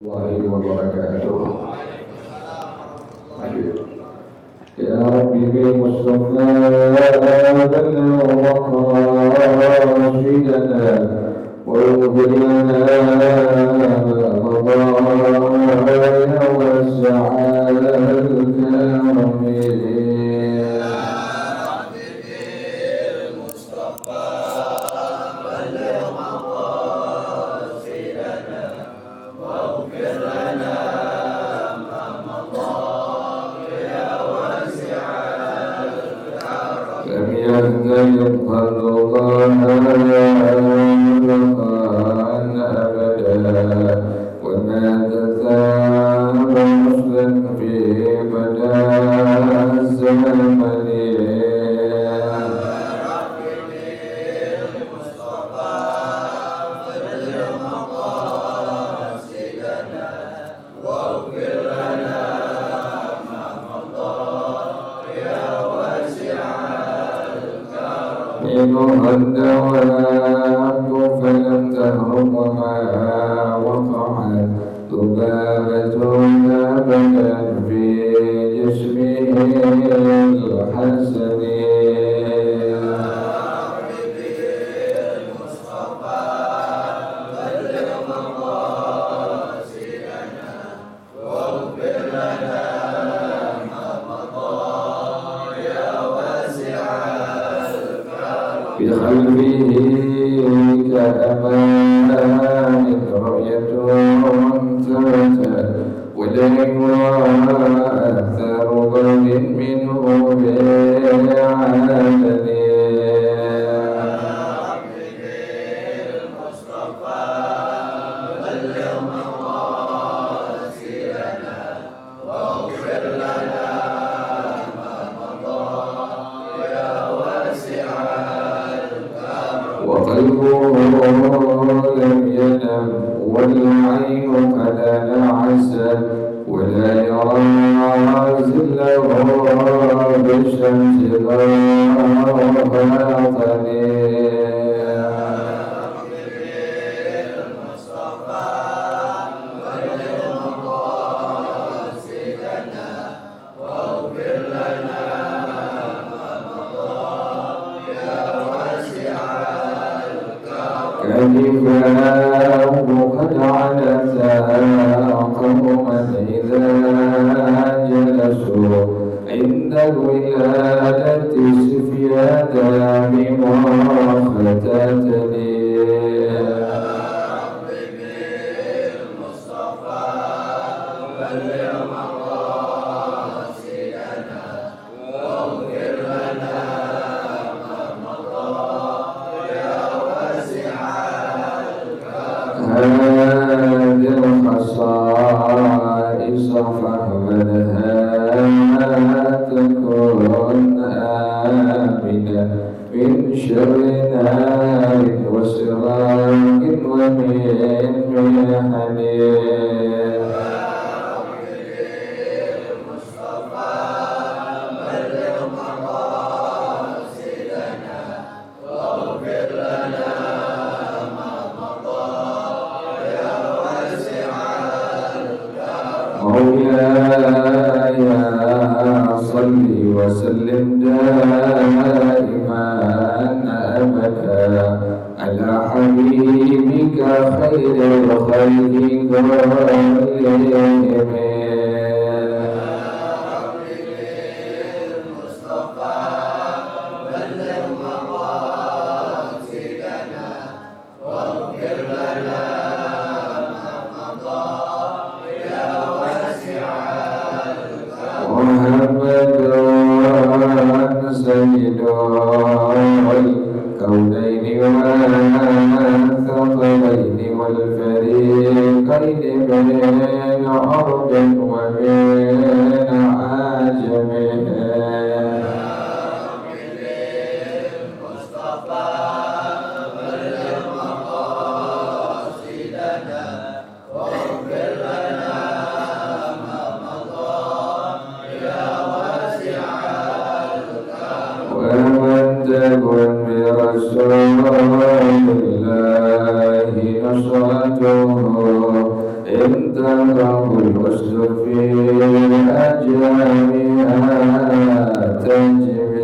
wabarakatuh. Ya Rabbi bil Mustafa balligh maqasidana waghfir lana qadaya was'al al-karim. قل اسلك فيها جميعا تجميعا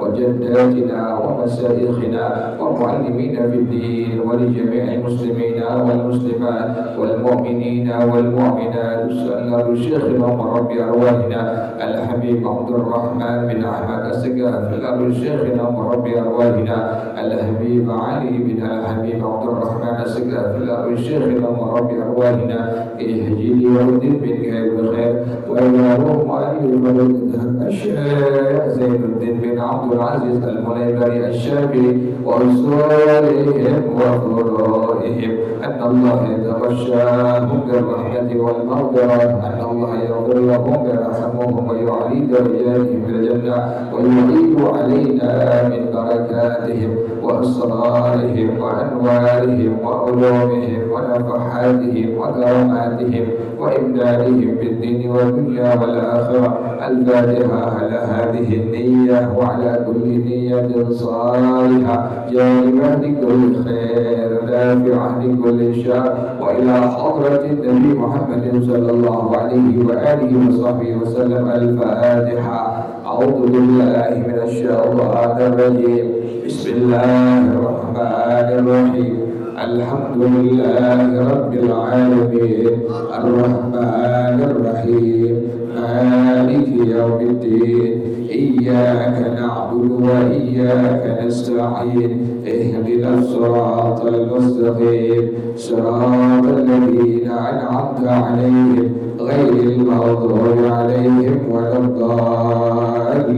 وجداتنا ومشايخنا ومعلمينا في الدين ولجميع المسلمين والمسلمات والمؤمنين والمؤمنات سأل شيخنا ورب أرواحنا الحبيب عبد الرحمن بن أحمد السقاف شيخنا ورب أرواحنا الحبيب علي بن الحبيب عبد الرحمن السقاف شيخنا ورب أرواحنا اهجلي ودين بن غير الخير وإلى مؤلف الشيخ زين الدين بن عبد العزيز المنيبري الشافعي وأصولهم وفروعهم أن الله يتغشاهم بالرحمة والمغفرة أن الله يغفر لهم ويرحمهم ويعلي درجاتهم في الجنة ويعيد علينا من بركاتهم وأسرارهم وأنوارهم وعلومهم ونفحاتهم وكراماتهم وإمدادهم في الدين والدنيا والآخرة. الفاتحة على هذه النية وعلى كل نية صالحة جالبة لكل خير نافعة لكل شر. وإلى حضرة النبي محمد صلى الله عليه وآله وصحبه وسلم. الفاتحة. أعوذ بالله من الشيطان الرجيم. بسم الله الرحمن الرحيم. الحمد لله رب العالمين الرحمن الرحيم مالك يوم الدين إياك نعبد وإياك نستعين اهدنا الصراط المستقيم صراط الذين أنعمت عليهم غير المغضوب عليهم ولا الضالين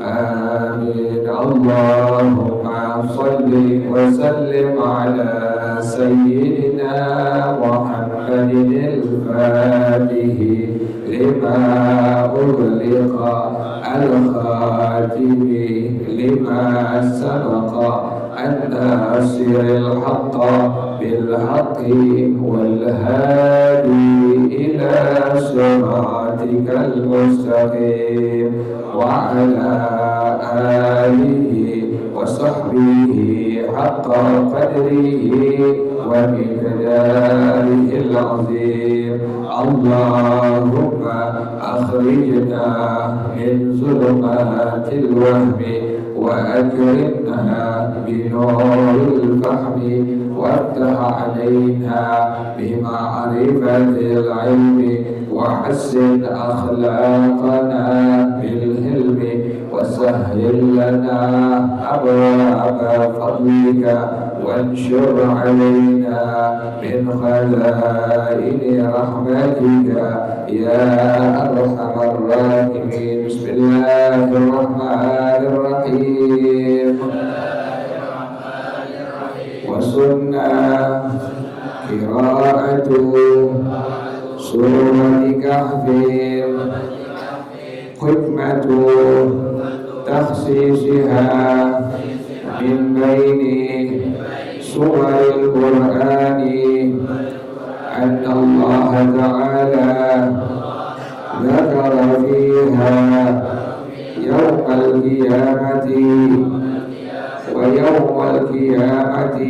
آمين. اللهم صل وسلم على سيدنا محمد الفاتح لما أغلق الخاتم لما سبق الناصر الحق بالحق والهادي إلى صراطك المستقيم وعلى آله وصحبه حق قدره ومقداره العظيم. اللهم أخرجنا من ظلمات الوهم وأكرمنا بنور الفهم وافتح علينا بمعرفة العلم وحسن أخلاقنا بالحلم وسهل لنا أبواب فضلك وانشر علينا من خزائن رحمتك يا أرحم الراحمين. بسم الله الرحمن الرحيم. وسنة قراءة سورة كهف حكمة تخصيصها من بين سور القرآن أن الله تعالى ذكر فيها يوم القيامة ويوم القيامة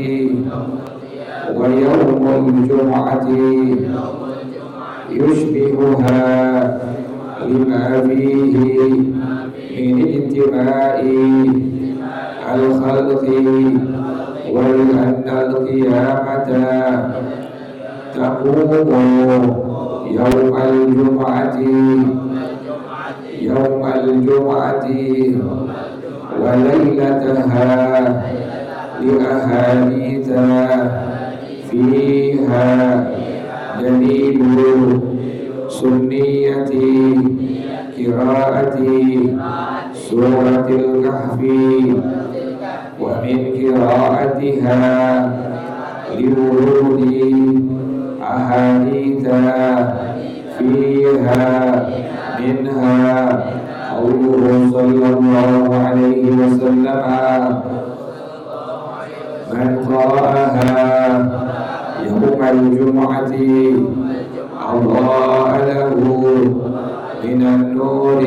ويوم الجمعة يشبهها لما فيه من اجتماع الخلق وأن القيامة تقوم يوم الجمعة وليلتها لأحاديث فيها دليل سنية قراءة سورة الكهف ومن قراءتها لورود أحاديث فيها منها قوله صلى الله عليه وسلم من قرأها يوم الجمعة أضاء له من النور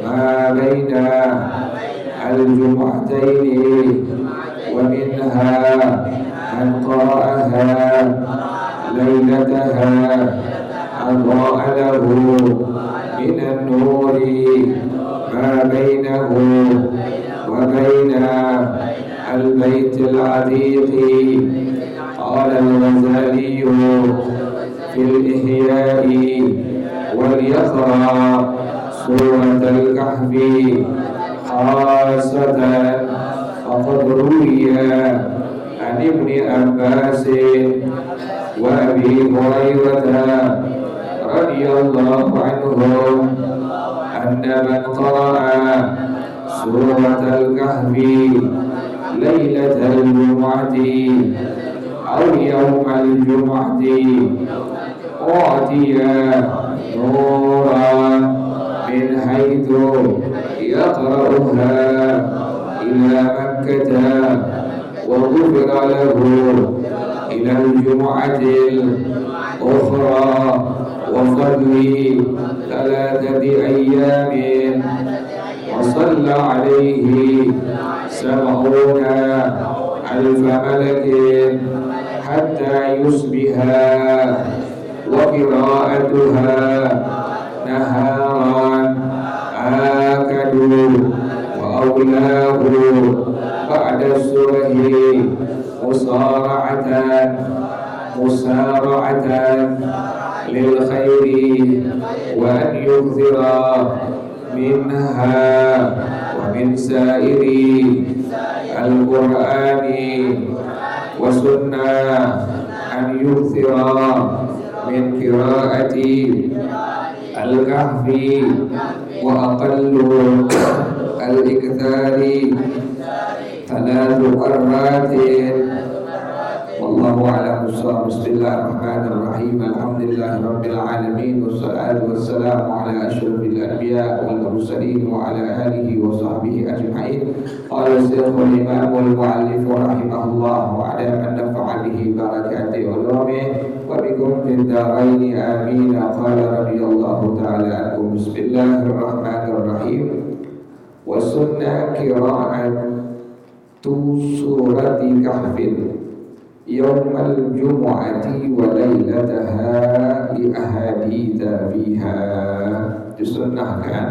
ما بين الجمعتين ومنها من قرأها ليلتها أضاء له من النور ما بينه وبين البيت العتيق. قال الغزالي في الإحياء وليقرأ سورة الكهف خاصة فقد روي عن ابن عباس وأبي هريرة رضي الله عنهم أن من قرأ سورة الكهف ليلة الجمعة أو يوم الجمعة أعطي نورا من حيث يقرأها إلى مكة وغفر له إلى الجمعة الأخرى وفضل 3 أيام وصلى عليه 70,000 ملك حتى يصبح وقراءتها نهارا آكد وأولاه بعد الصبح مسارعة للخير وأن يكثر منها ومن سائر القرآن والسنة أن يكثر من قراءة الكهف وأقل الإكثار 3 مرات والله أعلم بالصواب. بسم الله الرحمن الرحيم الحمد لله رب العالمين والصلاة والسلام على أشرف الأنبياء والمرسلين وعلى آله وصحبه أجمعين. قال الشيخ الإمام المؤلف رحمه الله وعلى من نفع به بركات علومه وبكم في الدارين آمين. قال رضي الله تعالى عنكم. بسم الله الرحمن الرحيم. والسنة قراءة سورة كهف يوم الجمعة وليلتها لأحاديث فيها. Disunnahkan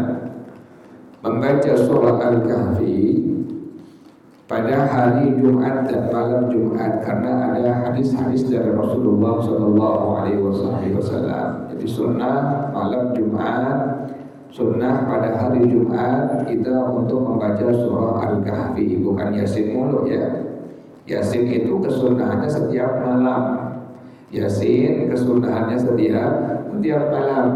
membaca surah Al-Kahfi pada hari Jumat dan malam Jumat karena ada hadis-hadis dari Rasulullah Sallallahu Alaihi Wasallam. Jadi sunnah malam Jumat, sunnah pada hari Jumat kita untuk membaca surah Al-Kahfi, bukan Yasin mulu ya. Yasin itu kesunahannya setiap malam. Yasin kesunahannya setiap malam.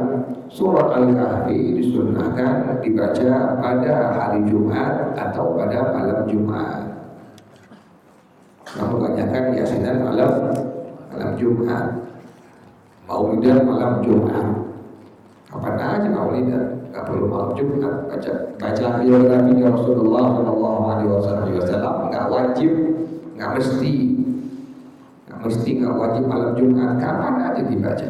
Surah Al-Kahfi disunnahkan dibaca pada hari Jumat atau pada malam Jumat. Nah, kebanyakan Yasinan malam Jumat, Maulidan malam Jumat. Kapan aja Maulidan, nggak perlu malam Jumat. Baca biografinya Rasulullah Shallallahu Alaihi Wasallam nggak wajib. Nggak mesti nggak wajib malam Jumat, kapan aja dibaca.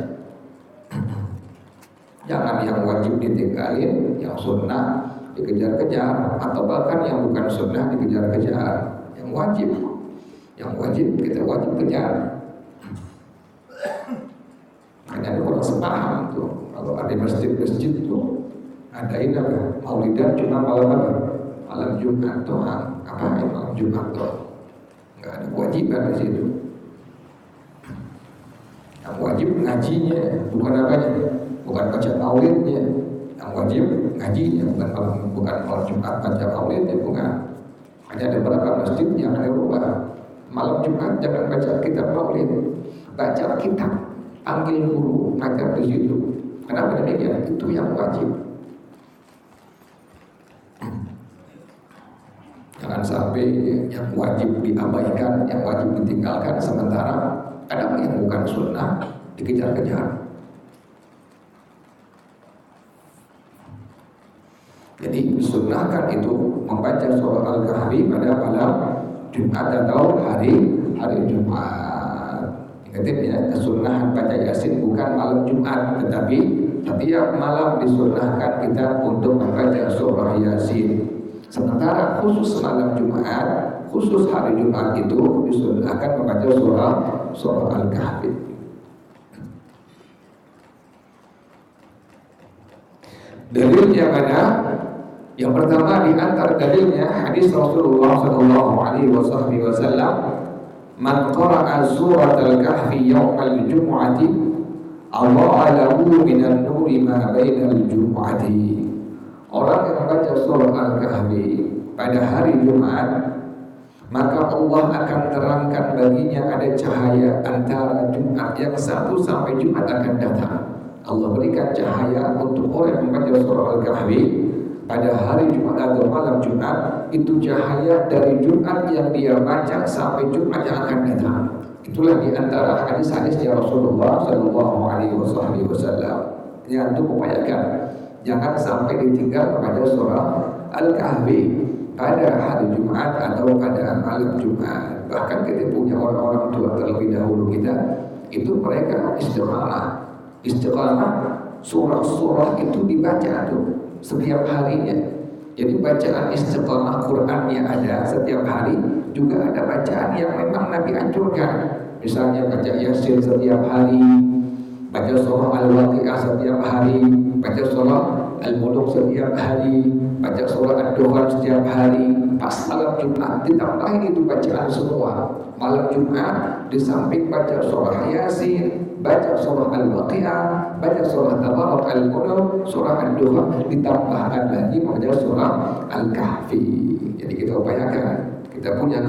Jangan yang wajib ditinggalin, yang sunnah dikejar-kejar, atau bahkan yang bukan sunnah dikejar-kejar. Yang wajib kita wajib kejar. Hanya ada orang sepaham tuh, kalau ada masjid-masjid tuh adain apa? Maulidan cuma malam apa? Malam Jumat doang. Apa yang malam Jumat doang? Nggak ada kewajiban di situ. Yang wajib ngajinya, bukan apanya, bukan baca maulidnya. Yang wajib ngajinya, bukan malam Jumat baca maulidnya, bukan. Hanya ada beberapa masjid yang ada rubah. Malam Jumat jangan baca kitab maulid, baca kitab, panggil guru, ngajar di situ. Kenapa demikian? Itu yang wajib. Jangan sampai yang wajib diabaikan, yang wajib ditinggalkan, sementara ada yang bukan sunnah dikejar-kejar. Jadi disunnahkan itu membaca surah Al-Kahfi pada malam Jumat atau hari Jumat. Ingat ya, kesunahan baca Yasin bukan malam Jumat, tetapi setiap malam disunnahkan kita untuk membaca surah Yasin. Sementara khusus malam Jumat, khusus hari Jumat itu disunnahkan membaca surah Al-Kahfi. Dalilnya mana? Yang pertama di antara dalilnya hadis Rasulullah Sallallahu Alaihi Wasallam, "Man qara'a surat Al-Kahfi yawmal jumu'ati, Allah lahu minan nuri ma bainal jumu'ati." Orang yang membaca surah Al-Kahfi pada hari Jumat, maka Allah akan terangkan baginya ada cahaya antara Jumat yang satu sampai Jumat akan datang. Allah berikan cahaya untuk orang yang membaca surah Al-Kahfi pada hari Jumat atau malam Jumat. Itu cahaya dari Jumat yang dia baca sampai Jumat yang akan datang. Itulah di antara hadis-hadisnya Rasulullah Sallallahu Alaihi Wasallam. Yang untuk upayakan jangan sampai ditinggal pada surah Al-Kahfi pada hari Jumat atau pada malam Jumat. Bahkan kita punya orang-orang tua terlebih dahulu kita, itu mereka istiqamah surah-surah itu dibaca tuh setiap harinya. Jadi bacaan istiqamah Qur'annya ada setiap hari, juga ada bacaan yang memang Nabi anjurkan. Misalnya baca Yasin setiap hari, baca surah Al-Waqi'ah setiap hari, baca surah Al-Muluk setiap hari, baca surah Ad-Dukhan setiap hari. pas malam Jumat ditambahin itu bacaan semua. Malam Jumat di samping baca surah Yasin, baca surah Al-Waqiah, baca surah Tabarak Al-Qulub, surah Ad-Duha, ditambahkan lagi baca surah Al-Kahfi. Jadi kita upayakan, kita punya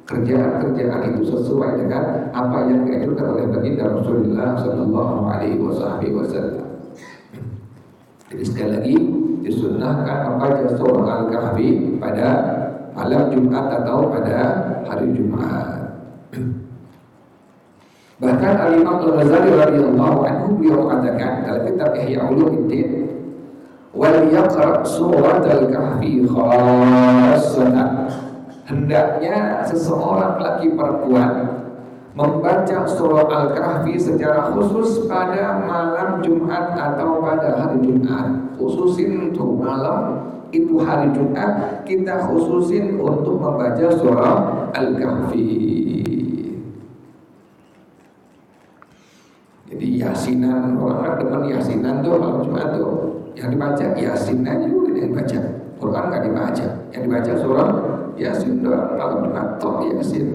kerjaan itu sesuai dengan apa yang diajarkan oleh baginda Rasulullah Sallallahu Alaihi Wasallam. Jadi sekali lagi disunnahkan membaca surah Al-Kahfi pada malam Jumat atau pada hari Jumat. Bahkan Al-Imam Al-Ghazali radhiyallahu anhu beliau mengatakan dalam kitab Ihya Ulumuddin, wal yaqra surat Al-Kahfi khassatan. Hendaknya seseorang laki perempuan membaca surah Al-Kahfi secara khusus pada malam Jumat atau pada hari Jumat. Khususin untuk malam itu hari Jumat, kita khususin untuk membaca surah Al-Kahfi. Jadi yasinan, orang demen yasinan tuh malam Jumat tuh. Yang dibaca yasin aja udah yang baca. Quran nggak dibaca. Yang dibaca surah Yasin doang malam Jumat toh Yasin.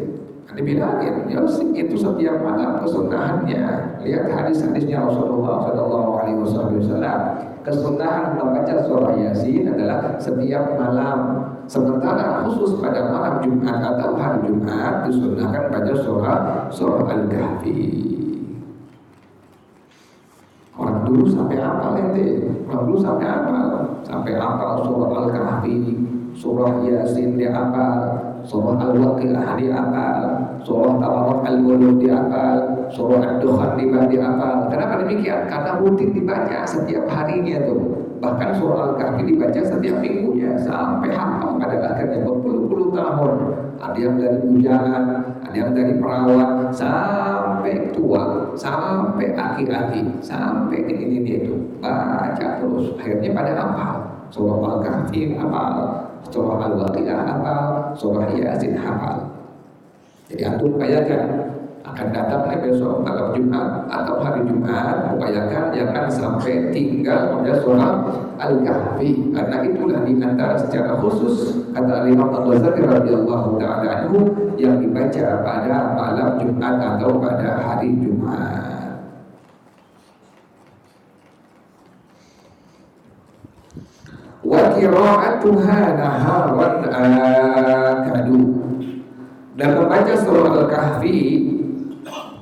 Dibilangin Yasin itu setiap malam kesunahannya. Lihat hadis-hadisnya Rasulullah Sallallahu Alaihi Wasallam. Kesunahan membaca surah Yasin adalah setiap malam. Sementara khusus pada malam Jumat atau hari Jumat disunahkan baca surah Al-Kahfi. Orang dulu sampai hafal ente, sampai hafal surah Al-Kahfi, surah Yasin dia hafal, surah Al-Waqiah dia hafal, surah Tabarak Al-Qulub dia hafal, surah Ad-Dukhan dia hafal. Kenapa demikian? Karena rutin dibaca setiap harinya tuh. Bahkan surah Al-Kahfi dibaca setiap minggunya sampai hafal pada akhirnya berpuluh-puluh tahun. Ada yang dari bujangan, ada yang dari perawan sampai tua, sampai aki-aki, sampai ini itu baca terus. Akhirnya pada hafal surah Al-Kahfi hafal, surah Al-Waqiah hafal, surah Yasin hafal. Jadi antum upayakan akan datangnya besok malam Jumat atau hari Jumat, upayakan jangan sampai tinggal pada surah Al-Kahfi, karena itulah di antara secara khusus kata Imam Al-Ghazali radhiyallahu ta'ala anhu yang dibaca pada malam Jumat atau pada hari Jumat. Wa qira'atuha naharan akadu. Dan membaca surah Al-Kahfi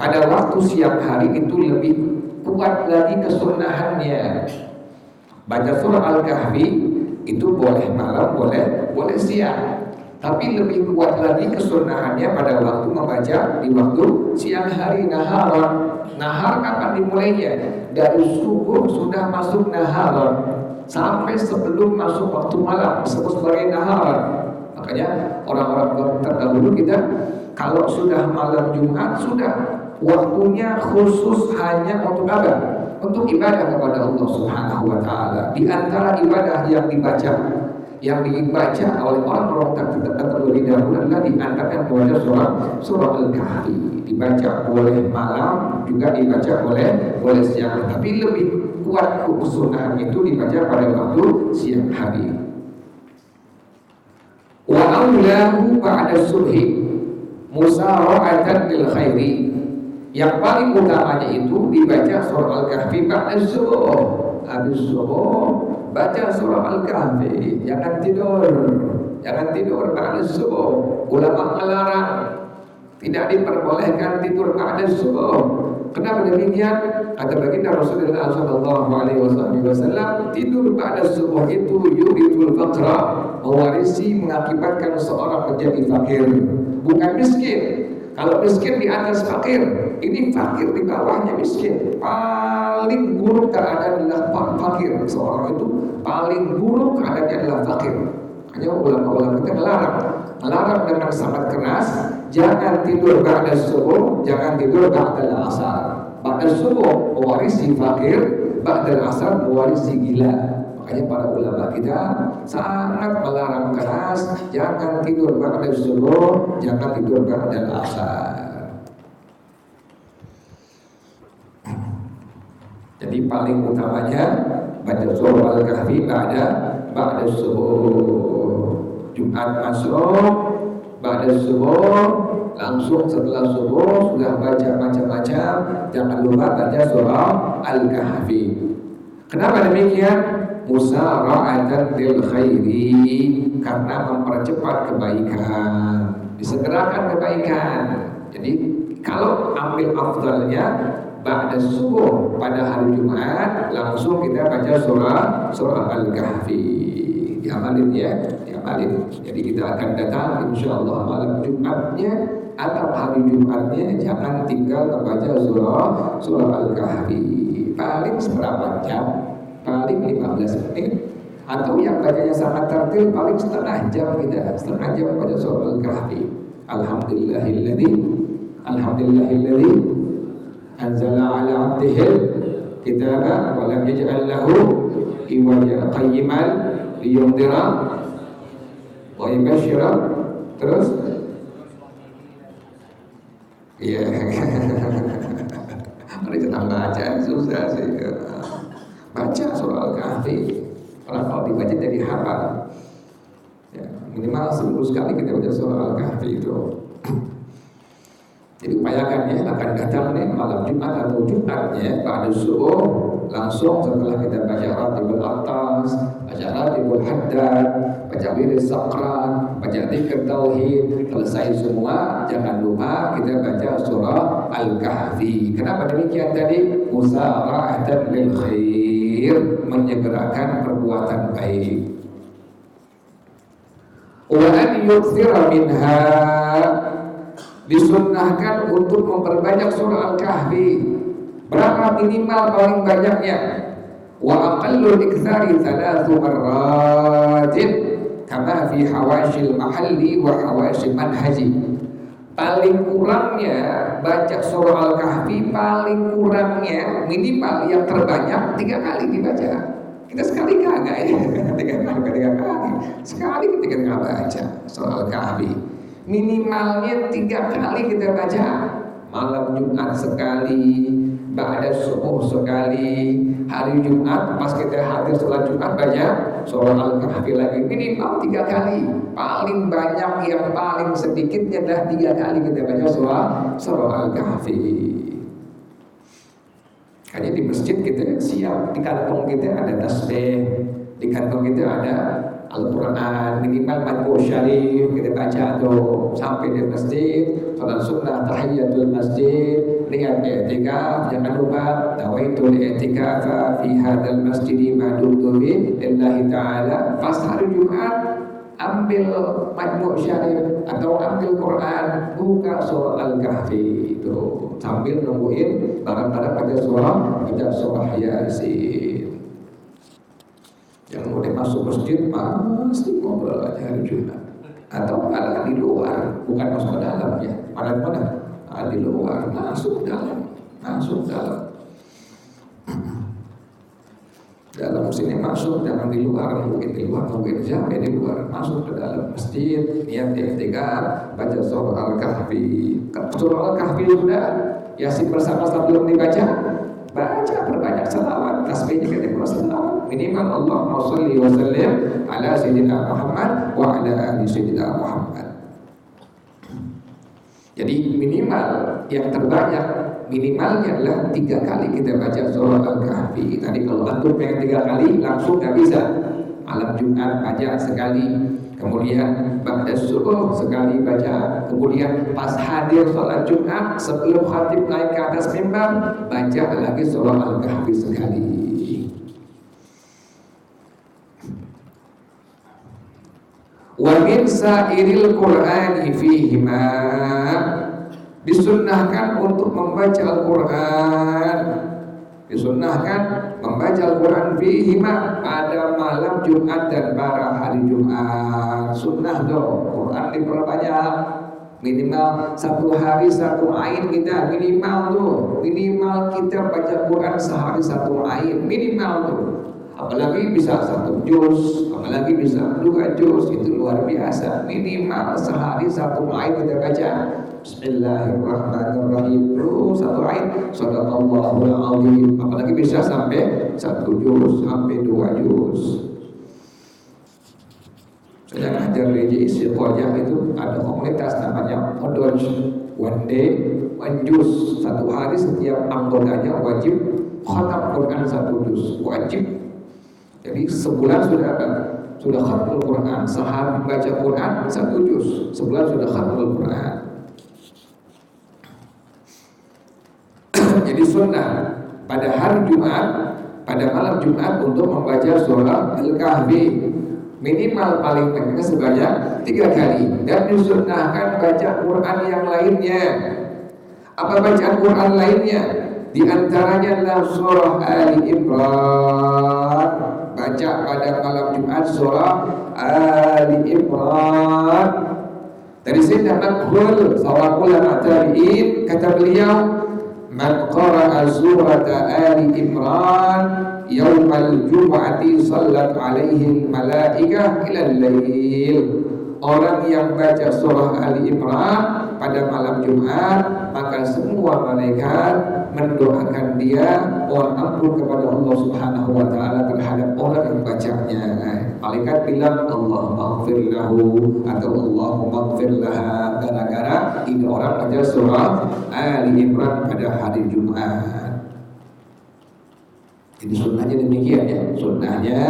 pada waktu siang hari itu lebih kuat lagi kesunahannya. Baca surah Al-Kahfi itu boleh malam, boleh siang. Tapi lebih kuat lagi kesunahannya pada waktu membaca di waktu siang hari. Nahar kapan dimulainya? Dari subuh sudah masuk nahar sampai sebelum masuk waktu malam disebut sebagai nahar. Makanya orang-orang terdahulu kita kalau sudah malam Jumat sudah waktunya khusus hanya untuk apa? Untuk ibadah kepada Allah Subhanahu wa taala. Di antara ibadah yang dibaca oleh orang-orang terlebih dahulu adalah di antara membaca surah Al-Kahfi. Dibaca boleh malam, juga dibaca boleh siang. Tapi lebih kuat kesunahan itu dibaca pada waktu siang hari. Wa aulahu ba'da subhi musara'atan lil khairi. Yang paling utamanya itu dibaca surah Al-Kahfi ba'da subuh. Habis subuh baca surah Al-Kahfi. Jangan tidur ba'da subuh. Ulama melarang, tidak diperbolehkan tidur ba'da subuh. Kenapa demikian? Kata baginda Rasulullah Sallallahu Alaihi Wasallam, tidur pada subuh itu yuritul faqra, mewarisi mengakibatkan seorang menjadi fakir, bukan miskin. Kalau miskin di atas fakir, ini fakir di bawahnya miskin. Paling buruk keadaan adalah fakir. Seorang itu paling buruk keadaannya adalah fakir. Hanya ulama-ulama kita melarang dengan sangat keras. Jangan tidur ba'da subuh, jangan tidur ba'da asar. Ba'da subuh mewarisi fakir, ba'da asar mewarisi gila. Makanya para ulama kita sangat melarang keras, jangan tidur ba'da subuh, jangan tidur ba'da asar. Jadi paling utamanya baca surah Al-Kahfi pada ba'da subuh. Jumat masuk ba'da subuh, langsung setelah subuh sudah baca macam-macam, jangan lupa baca surah Al-Kahfi. Kenapa demikian? Musara'atan bil khairi, karena mempercepat kebaikan, disegerakan kebaikan. Jadi kalau ambil afdalnya ba'da subuh pada hari Jumat, langsung kita baca surah Al-Kahfi. Diamalin ya, diamalin. Jadi kita akan datang insyaallah malam Jumatnya atau hari Jumatnya, jangan tinggal membaca surah Al-Kahfi. Paling seberapa jam? Paling 15 menit. Atau yang bacanya sangat tertil, paling setengah jam kita, setengah jam baca surah Al-Kahfi. Alhamdulillahilladzi anzala ala 'abdihil kitaba wa lam yaj'al lahu iwaja qayyiman liyundira wa yubashshira. Terus iya. Mari kita baca, susah sih. Baca surah Al-Kahfi. Kalau dibaca jadi hafal. Ya, minimal 10 kali kita baca surah Al-Kahfi itu. Jadi upayakan ya, akan datang nih malam Jumat atau Jumatnya pada subuh, langsung setelah kita baca Ratibul Atas, baca Ratibul Haddad, baca Wirid Sakran, baca Dzikir Tauhid, selesai semua, jangan lupa kita baca surah Al-Kahfi. Kenapa demikian tadi? Musara'atan lil khair, menyegerakan perbuatan baik. Wa an yuktsira minha, disunnahkan untuk memperbanyak surah Al-Kahfi. Berapa minimal paling banyaknya? Wa aqallul iktsari 3 marratin kama fi hawashil mahalli wa hawashil manhaji. Paling kurangnya baca surah Al-Kahfi, paling kurangnya minimal yang terbanyak 3 kali dibaca. Kita sekali kagak ya, 3 kali. Sekali ketika kita baca surah Al-Kahfi, minimalnya 3 kali kita baca. Malam Jumat sekali, ba'da subuh sekali, hari Jumat pas kita hadir setelah Jumat baca surah Al-Kahfi lagi, minimal 3 kali. Paling banyak yang paling sedikitnya adalah 3 kali kita baca surah Al-Kahfi. Hanya di masjid kita siap, di kantong kita ada tasbih, di kantong kita ada Al-Quran, minimal matbu syarif kita baca tuh sampai di masjid, salat sunnah tahiyatul masjid, niat i'tikaf, jangan lupa nawaitul i'tikaf fi hadzal masjid ma dumtu billahi ta'ala. Pas hari Jumat ambil matbu syarif atau ambil Quran, buka surah Al-Kahfi itu sambil nungguin barang-barang baca surah Yasin. Yang mau masuk masjid pasti ngobrol aja hari Jumat, atau malah di luar, bukan masuk ke dalam ya, mana di luar, masuk dalam sini, masuk, jangan di luar, mungkin sampai di luar, masuk ke dalam masjid, niat i'tikaf, baca surah Al-Kahfi. Surah Al-Kahfi sudah, Yasin bersama-sama belum dibaca, baca perbanyak salawat, tasbihnya kita salawat minimal Allahumma sholli wa sallim ala sayyidina Muhammad wa ala ali sayyidina Muhammad. Jadi minimal yang terbanyak minimalnya adalah 3 kali kita baca surah Al-Kahfi. Tadi kalau antum pengen 3 kali langsung nggak bisa. Malam Jumat baca sekali, kemudian ba'da subuh sekali baca, kemudian pas hadir sholat Jumat sebelum khatib naik ke atas mimbar baca lagi surah Al-Kahfi sekali. Wa min sa'iril Qur'ani fihima, disunnahkan untuk membaca Al-Quran, disunnahkan membaca Al-Quran fihima pada malam Jumat dan pada hari Jumat. Sunnah dong, Quran diperbanyak, minimal 1 hari 1 ayat kita minimal tuh, minimal kita baca Quran sehari 1 ayat minimal tuh. Apalagi bisa 1 juz, apalagi bisa 2 juz, itu luar biasa. Minimal sehari 1 ayat kita baca. Bismillahirrahmanirrahim. 1 ayat. Shadaqallahul azim. Apalagi bisa sampai 1 juz, sampai 2 juz. Saya ngajar di JIC Koja itu ada komunitas namanya Odoj, one day, one juz. Satu hari setiap anggotanya wajib khatam Quran 1 juz, wajib. Jadi sebulan sudah khatam Quran, sehari baca Quran 1 juz, sebulan sudah khatam Quran. Jadi sunnah pada hari Jumat, pada malam Jumat untuk membaca surah Al-Kahfi minimal paling pentingnya sebanyak 3 kali, dan disunnahkan baca Quran yang lainnya. Apa bacaan Quran lainnya? Di antaranya adalah surah Ali Imran. Baca pada malam Jumat surah Ali Imran. Dari Sayyidina Makhul seorang ulama tabi'in, kata beliau, man qara'a surata Ali Imran yaumal jum'ati sallat alaihi malaikah ilal lail. Orang yang baca surah Ali Imran pada malam Jumat, maka semua malaikat mendoakan dia mohon ampun kepada Allah Subhanahu wa taala terhadap orang yang bacanya. Malaikat bilang Allah maghfir lahu atau Allahumma maghfir laha, gara-gara ini orang baca surah Ali Imran pada hari Jumat. Jadi sunnahnya demikian ya. Sunnahnya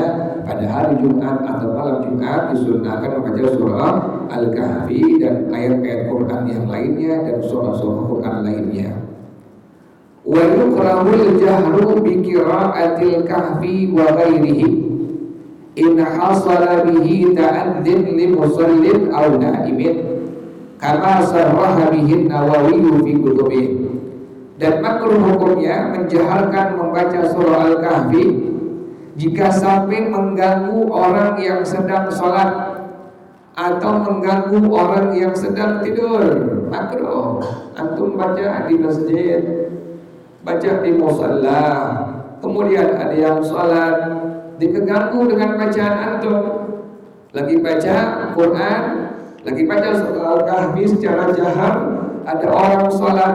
pada hari Jumat atau malam Jumat disunnahkan membaca surah Al-Kahfi dan ayat-ayat Quran yang lainnya dan surah-surah Quran lainnya. Wa yukrahul jahru bi qira'atil kahfi wa ghairihi in hasala bihi ta'addin li musallin aw na'imin kama sarraha bihi Nawawi fi kutubih. Dan makruh hukumnya menjaharkan membaca surah Al-Kahfi jika sampai mengganggu orang yang sedang sholat atau mengganggu orang yang sedang tidur. Makruh. Antum baca di masjid, baca di musalla, kemudian ada yang sholat diganggu dengan bacaan antum. Lagi baca Quran, lagi baca surah Al-Kahfi secara jahar, ada orang sholat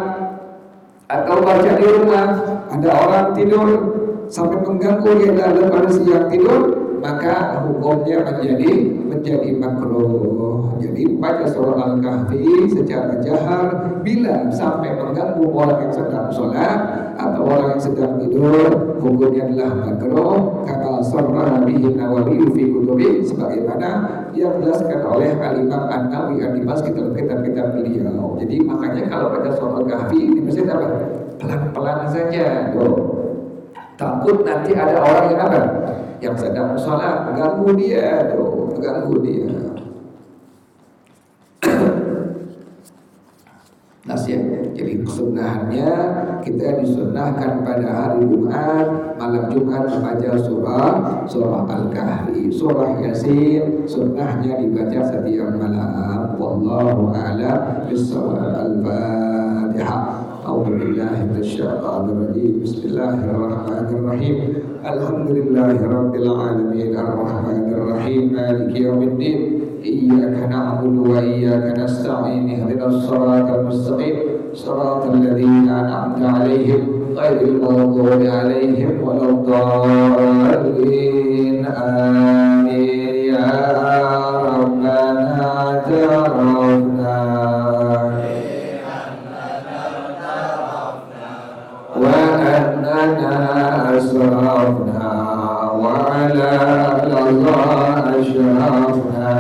atau baca di rumah, ada orang tidur sampai mengganggu dia dalam kondisi yang tidur, maka hukumnya menjadi makruh. Jadi baca surah Al-Kahfi secara jahar bila sampai mengganggu orang yang sedang sholat atau orang yang sedang tidur, hukumnya adalah makruh. Kata sarraha bihi Nawawi fi kutubih, sebagaimana yang dijelaskan oleh Al-Imam An-Nawawi di kitab-kitab beliau. Jadi makanya kalau baca surah Al-Kahfi di masjid apa? Pelan-pelan saja tuh. Takut nanti ada orang yang apa? Yang sedang sholat mengganggu dia tuh, mengganggu dia. Nasihat. Jadi kesunahannya kita disunnahkan pada hari Jumat, malam Jumat membaca surah Al-Kahfi, surah Yasin, sunnahnya dibaca setiap malam. Wallahu a'lam bishawab. Al-Fatihah. A'udzu billahi minasyaitonir rajim. Bismillahirrahmanirrahim. Alhamdulillahirabbil alamin arrahmanir rahim maliki yaumiddin. Iyyaka na'budu wa iyyaka nasta'in. Ihdinas siratal mustaqim. Shiratal ladzina an'amta 'alaihim ghairil maghdubi 'alaihim waladdallin. Amin ya rabbana ta'arafna وأننا أسرفنا وعلى الله أشرفنا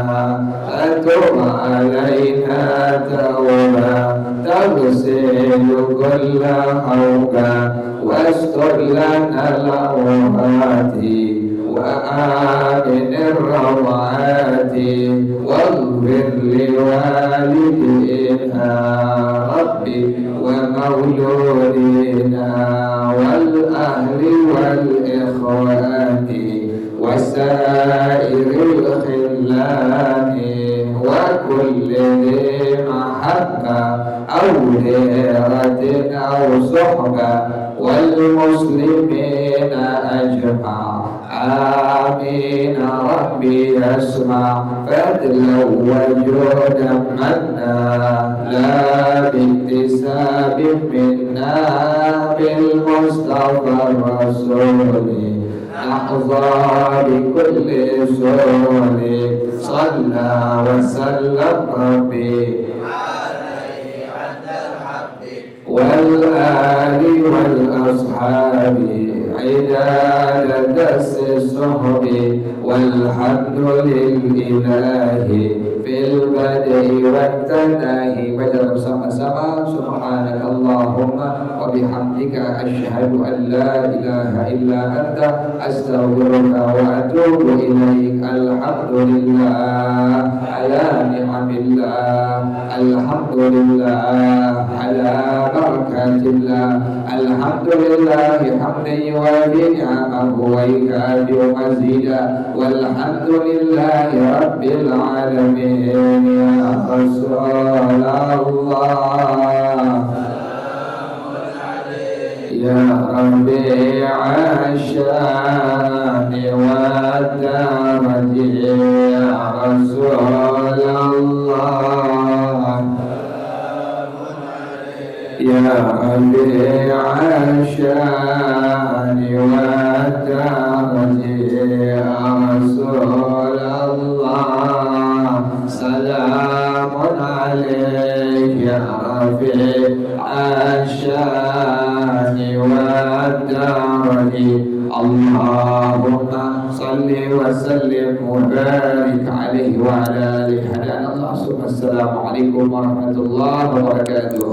فتب علينا توبة تغسل كل حوبة واستر لنا العورات وآمن الروعات واغفر لوالدينا ربي ومولودنا والأهل والإخوان وسائر الخلان وكل ذي محبة أو ديرة أو صحبة والمسلمين أجمع. آمين ربي اسمع فضلا وجودا منا لا باكتساب منا بالمصطفى الرسول أحظى بكل سؤال صلى وسلم ربي والآل والأصحاب عداد الصحب والحمد لله في البدء والتناهي. Baca bersama-sama subhanaka Allahumma wa bihamdika asyhadu an la ilaha illa anta astaghfiruka wa atubu ilaik. Alhamdulillah ala ni'amillah, alhamdulillah ala barakatillah, alhamdulillah hamdan yuwafi ni'amahu wa yukafi'u mazida, walhamdulillahi rabbil alamin. Ya Rasulullah ya Rabbi asyani wa darati ya Rasulullah ya Rabbi asyani wa darati ya Rasulullah. Salamun alayhi ya Rabbi asyani wa darati. Allahumma salli wa sallim wa barik alaihi wa ala alihi. Assalamualaikum warahmatullahi wabarakatuh.